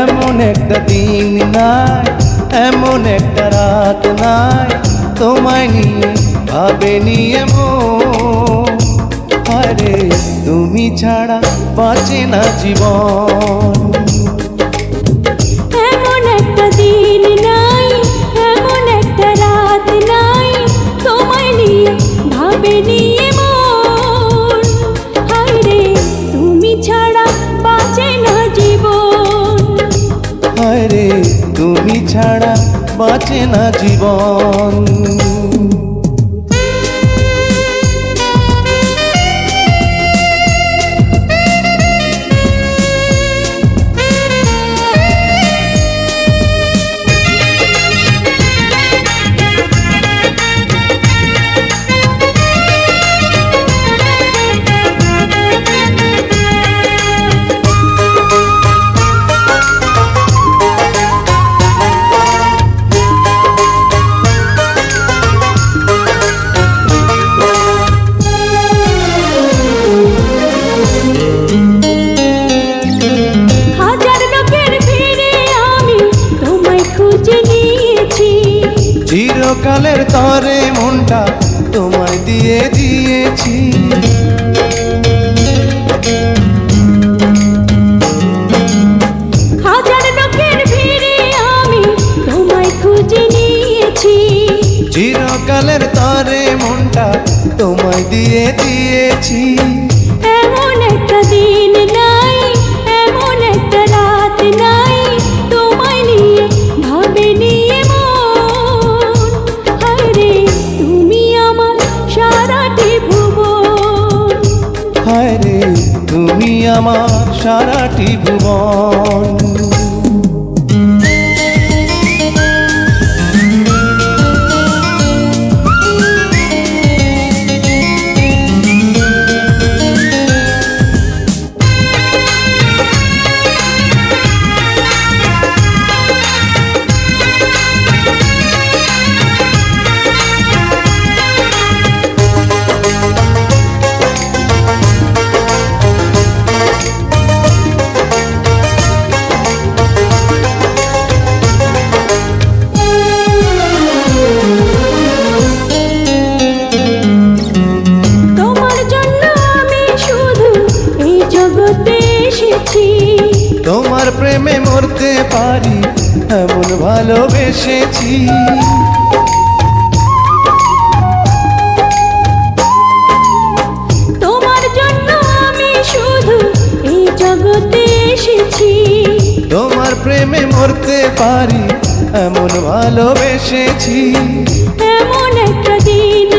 এমন একটা দিন নাই, এমন একটা রাত নাই, তোমায় নিয়ে ভাবেনি এমন। আরে তুমি ছাড়া বাঁচে না জীবন। এমন একটা দিন নাই, এমন একটা রাত নাই, তোমায় নিয়ে ভাবেনি এমন। হায়রে তুমি ছাড়া বাঁচে না জীবন। আরে তুমি ছাড়া বাঁচে না জীবন। চিরকালের তরে মনটা তোমায় দিয়ে দিয়েছি। হাজার লোকের ভিড়ে আমি তোমায় খুঁজে নিয়েছি। চিরকালের তরে মনটা তোমায় দিয়ে দিয়েছি। এমন একটা দিন নাই, এমন একটা রাত নাই, তোমায় নিয়ে ভাবেনি এমন। হায়রে তুমি আমার সারাটি ভুবন। হায়রে তুমি আমার সারাটি ভুবন। তোমার প্রেমে মরতে পারি এমন ভালোবেসেছি। তোমার জন্য আমি শুধু এই জগতে এসেছি। তোমার প্রেমে মরতে পারি এমন ভালোবেসেছি। এমন একটা দিন